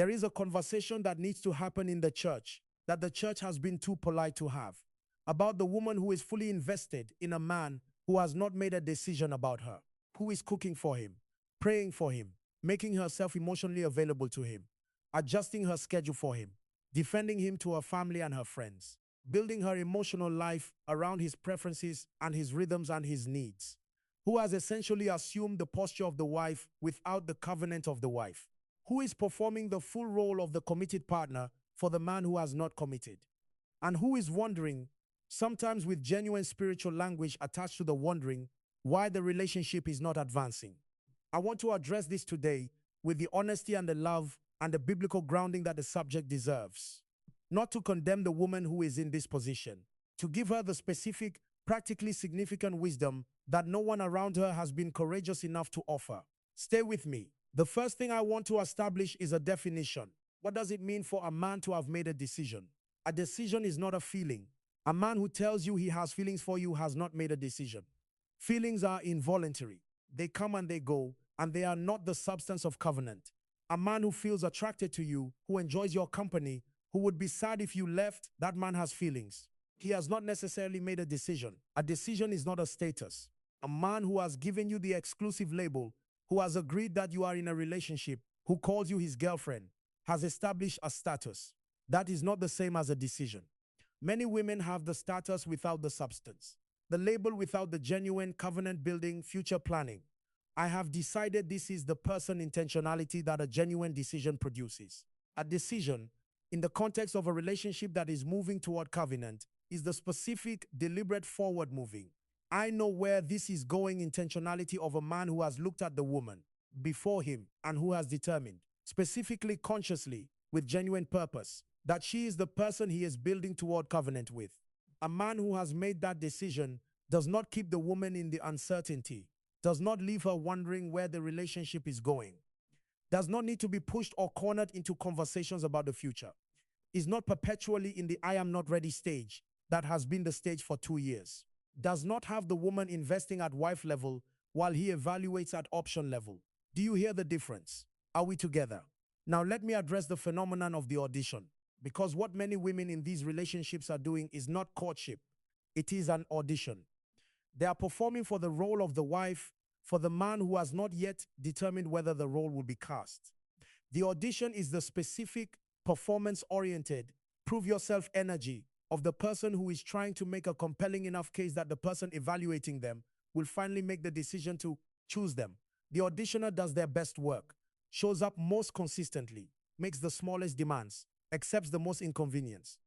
There is a conversation that needs to happen in the church that the church has been too polite to have about the woman who is fully invested in a man who has not made a decision about her, who is cooking for him, praying for him, making herself emotionally available to him, adjusting her schedule for him, defending him to her family and her friends, building her emotional life around his preferences and his rhythms and his needs, who has essentially assumed the posture of the wife without the covenant of the wife, who is performing the full role of the committed partner for the man who has not committed, and who is wondering, sometimes with genuine spiritual language attached to the wondering, why the relationship is not advancing. I want to address this today with the honesty and the love and the biblical grounding that the subject deserves. Not to condemn the woman who is in this position, to give her the specific, practically significant wisdom that no one around her has been courageous enough to offer. Stay with me. The first thing I want to establish is a definition. What does it mean for a man to have made a decision? A decision is not a feeling. A man who tells you he has feelings for you has not made a decision. Feelings are involuntary. They come and they go, and they are not the substance of covenant. A man who feels attracted to you, who enjoys your company, who would be sad if you left, that man has feelings. He has not necessarily made a decision. A decision is not a status. A man who has given you the exclusive label, who has agreed that you are in a relationship, who calls you his girlfriend, has established a status. That is not the same as a decision. Many women have the status without the substance, the label without the genuine covenant-building future planning. I have decided this is the person intentionality that a genuine decision produces. A decision, in the context of a relationship that is moving toward covenant, is the specific, deliberate forward moving. I know where this is going intentionality of a man who has looked at the woman before him and who has determined, specifically consciously, with genuine purpose, that she is the person he is building toward covenant with. A man who has made that decision does not keep the woman in the uncertainty, does not leave her wondering where the relationship is going, does not need to be pushed or cornered into conversations about the future, is not perpetually in the I am not ready stage that has been the stage for 2 years, does not have the woman investing at wife level while he evaluates at option level. Do you hear the difference? Are we together? Now let me address the phenomenon of the audition, because what many women in these relationships are doing is not courtship, it is an audition. They are performing for the role of the wife for the man who has not yet determined whether the role will be cast. The audition is the specific, performance-oriented, prove-yourself energy of the person who is trying to make a compelling enough case that the person evaluating them will finally make the decision to choose them. The auditioner does their best work, shows up most consistently, makes the smallest demands, accepts the most inconvenience.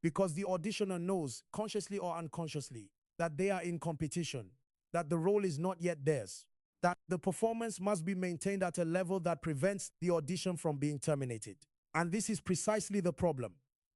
Because the auditioner knows, consciously or unconsciously, that they are in competition, that the role is not yet theirs, that the performance must be maintained at a level that prevents the audition from being terminated. And this is precisely the problem.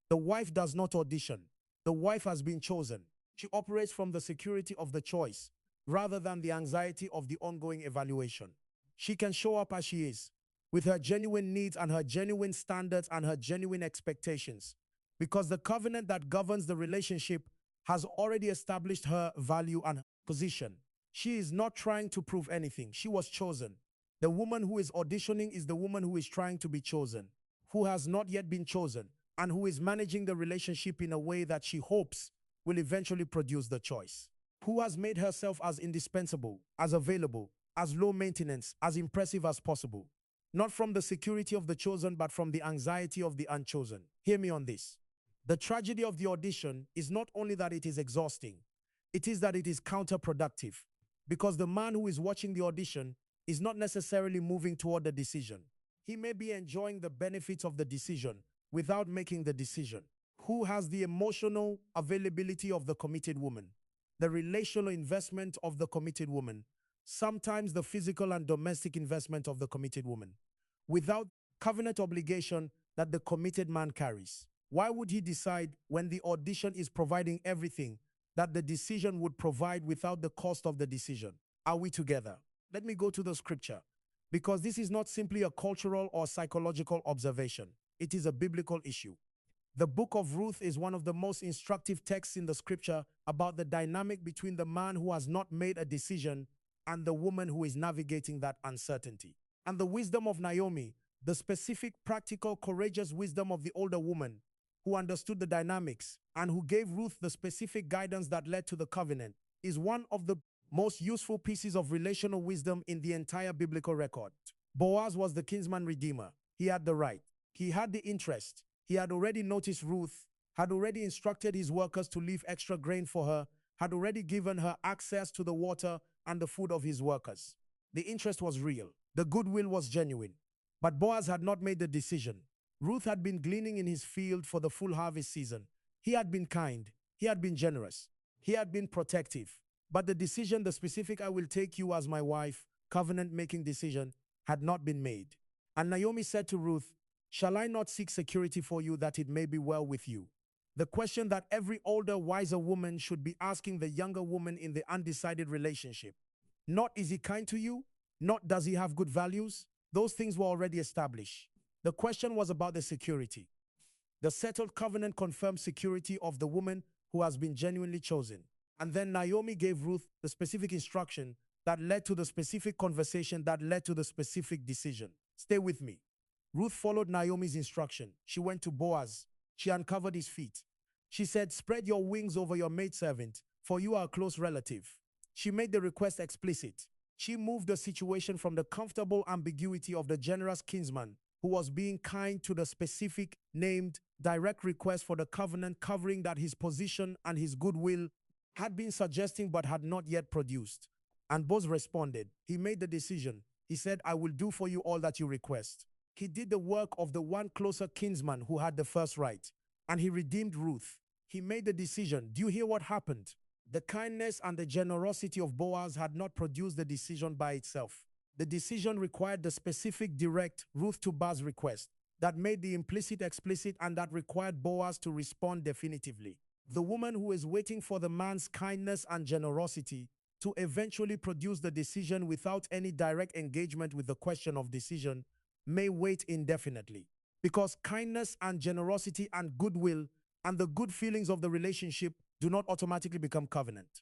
The wife does not audition. The wife has been chosen. She operates from the security of the choice, rather than the anxiety of the ongoing evaluation. She can show up as she is, with her genuine needs and her genuine standards and her genuine expectations, because the covenant that governs the relationship has already established her value and position. She is not trying to prove anything. She was chosen. The woman who is auditioning is the woman who is trying to be chosen, who has not yet been chosen, and who is managing the relationship in a way that she hopes will eventually produce the choice. Who has made herself as indispensable, as available, as low maintenance, as impressive as possible. Not from the security of the chosen, but from the anxiety of the unchosen. Hear me on this. The tragedy of the audition is not only that it is exhausting, it is that it is counterproductive. Because the man who is watching the audition is not necessarily moving toward the decision. He may be enjoying the benefits of the decision without making the decision. Who has the emotional availability of the committed woman, the relational investment of the committed woman, sometimes the physical and domestic investment of the committed woman, without covenant obligation that the committed man carries? Why would he decide when the audition is providing everything that the decision would provide without the cost of the decision? Are we together? Let me go to the scripture, because this is not simply a cultural or psychological observation. It is a biblical issue. The book of Ruth is one of the most instructive texts in the scripture about the dynamic between the man who has not made a decision and the woman who is navigating that uncertainty. And the wisdom of Naomi, The specific, practical, courageous wisdom of the older woman who understood the dynamics and who gave Ruth the specific guidance that led to the covenant is one of the most useful pieces of relational wisdom in the entire biblical record. Boaz was the kinsman redeemer. He had the right. He had the interest. He had already noticed Ruth, had already instructed his workers to leave extra grain for her, had already given her access to the water and the food of his workers. The interest was real. The goodwill was genuine. But Boaz had not made the decision. Ruth had been gleaning in his field for the full harvest season. He had been kind. He had been generous. He had been protective. But the decision, the specific "I will take you as my wife," covenant-making decision, had not been made. And Naomi said to Ruth, "Shall I not seek security for you that it may be well with you?" The question that every older, wiser woman should be asking the younger woman in the undecided relationship. Not "Is he kind to you?" Not "Does he have good values?" Those things were already established. The question was about the security. The settled covenant confirmed security of the woman who has been genuinely chosen. And then Naomi gave Ruth the specific instruction that led to the specific conversation that led to the specific decision. Stay with me. Ruth followed Naomi's instruction. She went to Boaz. She uncovered his feet. She said, "Spread your wings over your maidservant, for you are a close relative." She made the request explicit. She moved the situation from the comfortable ambiguity of the generous kinsman who was being kind to the specific, named, direct request for the covenant covering that his position and his goodwill had been suggesting but had not yet produced. And Boaz responded. He made the decision. He said, "I will do for you all that you request." He did the work of the one closer kinsman who had the first right, and he redeemed Ruth. He made the decision. Do you hear what happened? The kindness and the generosity of Boaz had not produced the decision by itself. The decision required the specific, direct Ruth to Boaz's request that made the implicit explicit and that required Boaz to respond definitively. The woman who is waiting for the man's kindness and generosity to eventually produce the decision without any direct engagement with the question of decision may wait indefinitely, because kindness and generosity and goodwill and the good feelings of the relationship do not automatically become covenant.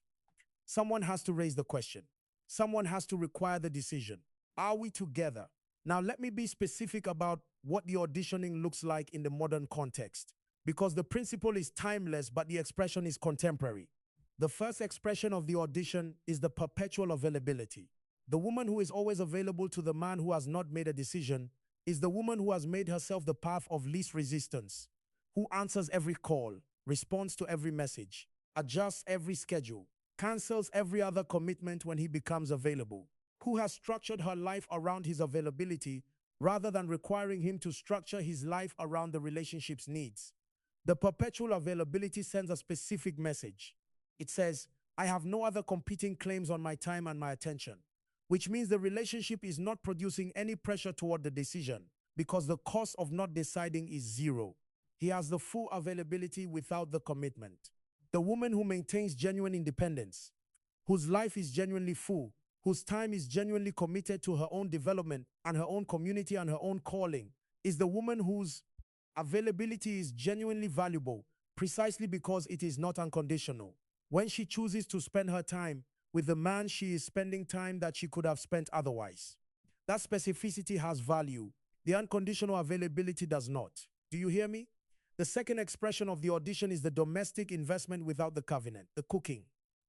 Someone has to raise the question. Someone has to require the decision. Are we together? Now let me be specific about what the auditioning looks like in the modern context, because the principle is timeless but the expression is contemporary. The first expression of the audition is the perpetual availability. The woman who is always available to the man who has not made a decision is the woman who has made herself the path of least resistance, who answers every call, responds to every message, adjusts every schedule, cancels every other commitment when he becomes available, who has structured her life around his availability rather than requiring him to structure his life around the relationship's needs. The perpetual availability sends a specific message. It says, "I have no other competing claims on my time and my attention," which means the relationship is not producing any pressure toward the decision because the cost of not deciding is zero. He has the full availability without the commitment. The woman who maintains genuine independence, whose life is genuinely full, whose time is genuinely committed to her own development and her own community and her own calling, is the woman whose availability is genuinely valuable precisely because it is not unconditional. When she chooses to spend her time with the man, she is spending time that she could have spent otherwise. That specificity has value. The unconditional availability does not. Do you hear me? The second expression of the audition is the domestic investment without the covenant, the cooking,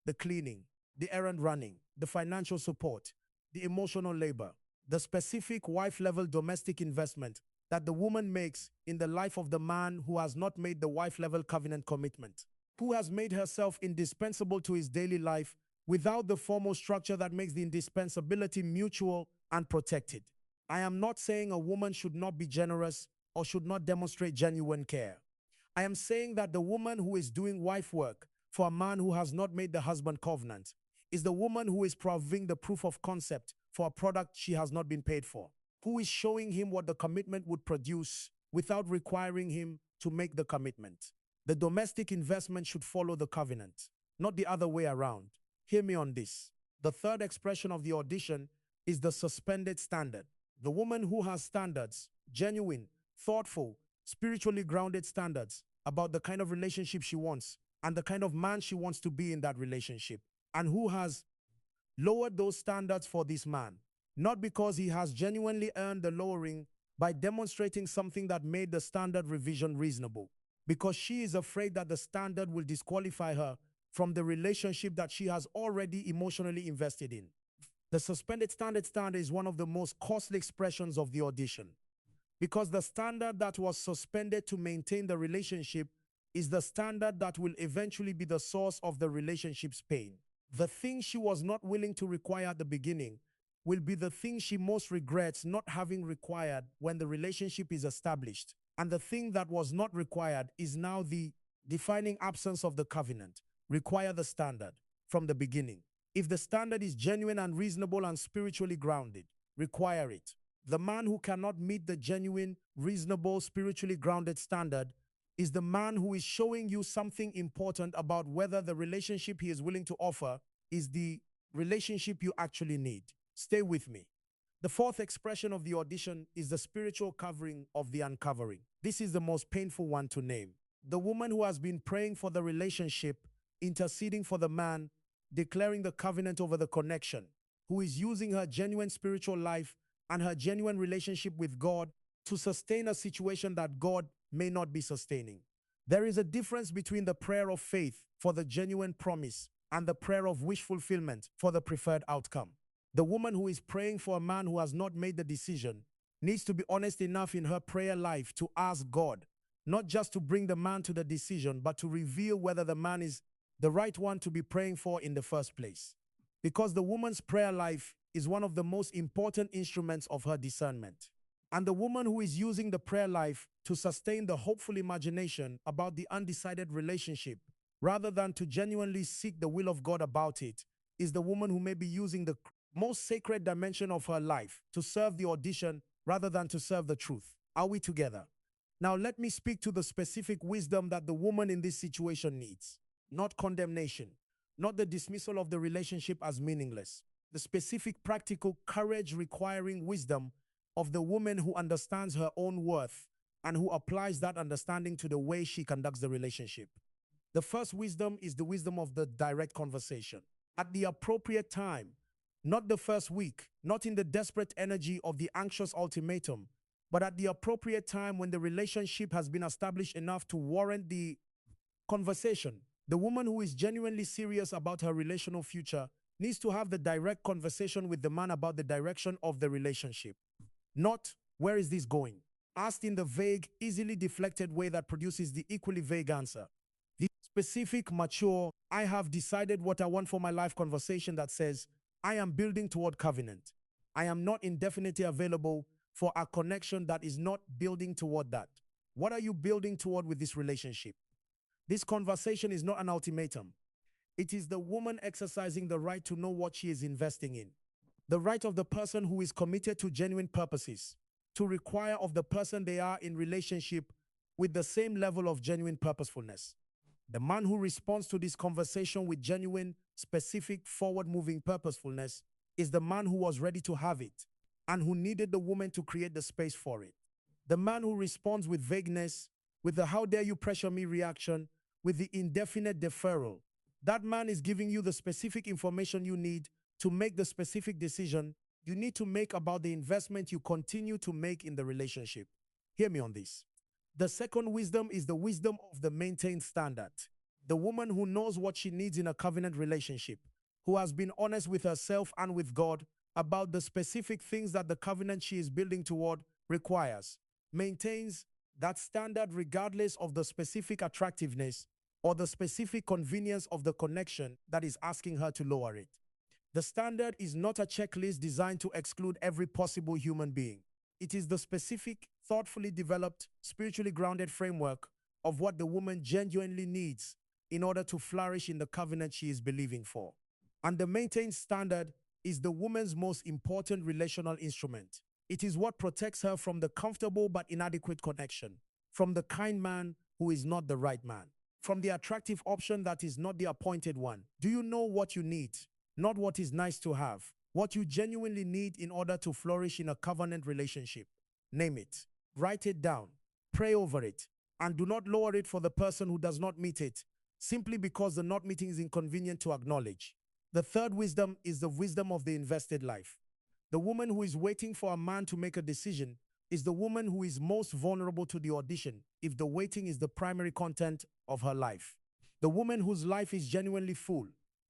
the cleaning, the errand running, the financial support, the emotional labor, the specific wife-level domestic investment that the woman makes in the life of the man who has not made the wife-level covenant commitment, who has made herself indispensable to his daily life without the formal structure that makes the indispensability mutual and protected. I am not saying a woman should not be generous or should not demonstrate genuine care. I am saying that the woman who is doing wife work for a man who has not made the husband covenant is the woman who is proving the proof of concept for a product she has not been paid for, who is showing him what the commitment would produce without requiring him to make the commitment. The domestic investment should follow the covenant, not the other way around. Hear me on this. The third expression of the audition is the suspended standard. The woman who has standards, genuine, thoughtful, spiritually grounded standards about the kind of relationship she wants and the kind of man she wants to be in that relationship, and who has lowered those standards for this man, not because he has genuinely earned the lowering, by demonstrating something that made the standard revision reasonable, because she is afraid that the standard will disqualify her from the relationship that she has already emotionally invested in. The suspended standard is one of the most costly expressions of the audition, because the standard that was suspended to maintain the relationship is the standard that will eventually be the source of the relationship's pain. The thing she was not willing to require at the beginning will be the thing she most regrets not having required when the relationship is established. And the thing that was not required is now the defining absence of the covenant. Require the standard from the beginning. If the standard is genuine and reasonable and spiritually grounded, require it. The man who cannot meet the genuine, reasonable, spiritually grounded standard is the man who is showing you something important about whether the relationship he is willing to offer is the relationship you actually need. Stay with me. The fourth expression of the audition is the spiritual covering of the uncovering. This is the most painful one to name. The woman who has been praying for the relationship, interceding for the man, declaring the covenant over the connection, who is using her genuine spiritual life and her genuine relationship with God to sustain a situation that God may not be sustaining. There is a difference between the prayer of faith for the genuine promise and the prayer of wish fulfillment for the preferred outcome. The woman who is praying for a man who has not made the decision needs to be honest enough in her prayer life to ask God, not just to bring the man to the decision, but to reveal whether the man is the right one to be praying for in the first place. Because the woman's prayer life is one of the most important instruments of her discernment. And the woman who is using the prayer life to sustain the hopeful imagination about the undecided relationship, rather than to genuinely seek the will of God about it, is the woman who may be using the most sacred dimension of her life to serve the audition rather than to serve the truth. Are we together? Now let me speak to the specific wisdom that the woman in this situation needs. Not condemnation, not the dismissal of the relationship as meaningless. The specific practical courage requiring wisdom of the woman who understands her own worth and who applies that understanding to the way she conducts the relationship. The first wisdom is the wisdom of the direct conversation. At the appropriate time, not the first week, not in the desperate energy of the anxious ultimatum, but at the appropriate time when the relationship has been established enough to warrant the conversation. The woman who is genuinely serious about her relational future needs to have the direct conversation with the man about the direction of the relationship. Not, where is this going? Asked in the vague, easily deflected way that produces the equally vague answer. The specific, mature, I have decided what I want for my life conversation that says, I am building toward covenant. I am not indefinitely available for a connection that is not building toward that. What are you building toward with this relationship? This conversation is not an ultimatum. It is the woman exercising the right to know what she is investing in. The right of the person who is committed to genuine purposes, to require of the person they are in relationship with the same level of genuine purposefulness. The man who responds to this conversation with genuine, specific, forward-moving purposefulness is the man who was ready to have it and who needed the woman to create the space for it. The man who responds with vagueness, with the how dare you pressure me reaction, with the indefinite deferral. That man is giving you the specific information you need to make the specific decision you need to make about the investment you continue to make in the relationship. Hear me on this. The second wisdom is the wisdom of the maintained standard. The woman who knows what she needs in a covenant relationship, who has been honest with herself and with God about the specific things that the covenant she is building toward requires, maintains that standard regardless of the specific attractiveness or the specific convenience of the connection that is asking her to lower it. The standard is not a checklist designed to exclude every possible human being. It is the specific, thoughtfully developed, spiritually grounded framework of what the woman genuinely needs in order to flourish in the covenant she is believing for. And the maintained standard is the woman's most important relational instrument. It is what protects her from the comfortable but inadequate connection, from the kind man who is not the right man, from the attractive option that is not the appointed one. Do you know what you need? Not what is nice to have. What you genuinely need in order to flourish in a covenant relationship. Name it. Write it down. Pray over it. And do not lower it for the person who does not meet it, simply because the not meeting is inconvenient to acknowledge. The third wisdom is the wisdom of the invested life. The woman who is waiting for a man to make a decision is the woman who is most vulnerable to the audition if the waiting is the primary content of her life. The woman whose life is genuinely full,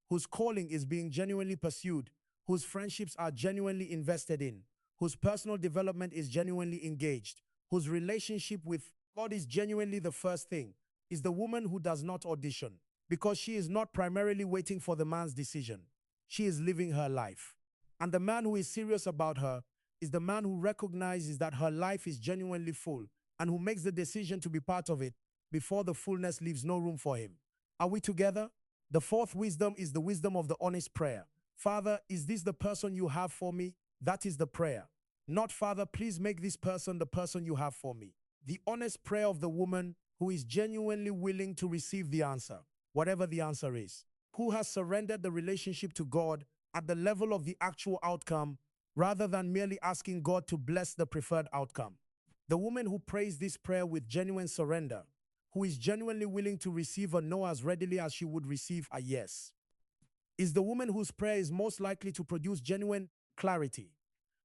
whose calling is being genuinely pursued, whose friendships are genuinely invested in, whose personal development is genuinely engaged, whose relationship with God is genuinely the first thing, is the woman who does not audition, because she is not primarily waiting for the man's decision. She is living her life. And the man who is serious about her is the man who recognizes that her life is genuinely full and who makes the decision to be part of it before the fullness leaves no room for him. Are we together? The fourth wisdom is the wisdom of the honest prayer. Father, is this the person you have for me? That is the prayer. Not, Father, please make this person the person you have for me. The honest prayer of the woman who is genuinely willing to receive the answer, whatever the answer is, who has surrendered the relationship to God at the level of the actual outcome rather than merely asking God to bless the preferred outcome. The woman who prays this prayer with genuine surrender, who is genuinely willing to receive a no as readily as she would receive a yes, is the woman whose prayer is most likely to produce genuine clarity,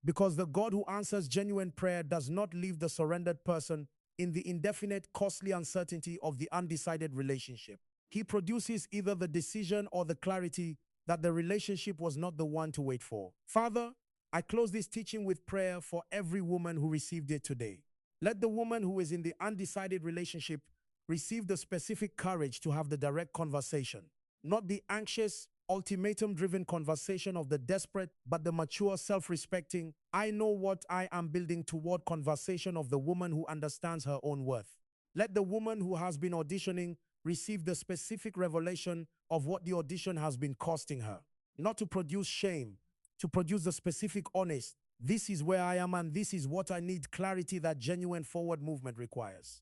because the God who answers genuine prayer does not leave the surrendered person in the indefinite, costly uncertainty of the undecided relationship. He produces either the decision or the clarity that the relationship was not the one to wait for. Father, I close this teaching with prayer for every woman who received it today. Let the woman who is in the undecided relationship receive the specific courage to have the direct conversation, not the anxious, ultimatum-driven conversation of the desperate, but the mature, self-respecting, I know what I am building toward conversation of the woman who understands her own worth. Let the woman who has been auditioning receive the specific revelation of what the audition has been costing her, not to produce shame, to produce the specific honest, this is where I am and this is what I need clarity that genuine forward movement requires.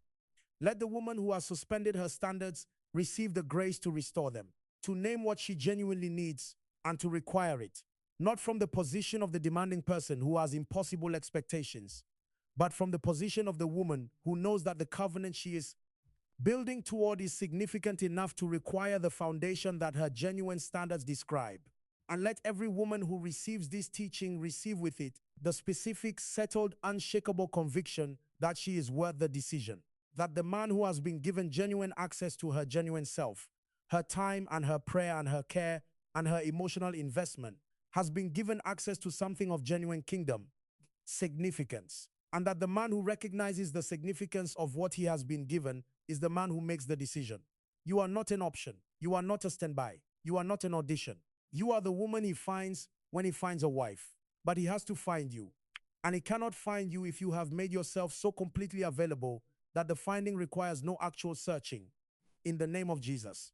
Let the woman who has suspended her standards receive the grace to restore them, to name what she genuinely needs and to require it, not from the position of the demanding person who has impossible expectations, but from the position of the woman who knows that the covenant she is building toward is significant enough to require the foundation that her genuine standards describe. And let every woman who receives this teaching receive with it the specific, settled, unshakable conviction that she is worth the decision, that the man who has been given genuine access to her genuine self, her time and her prayer and her care and her emotional investment, has been given access to something of genuine kingdom significance, and that the man who recognizes the significance of what he has been given is the man who makes the decision. You are not an option. You are not a standby. You are not an audition. You are the woman he finds when he finds a wife, but he has to find you. And he cannot find you if you have made yourself so completely available that the finding requires no actual searching. In the name of Jesus.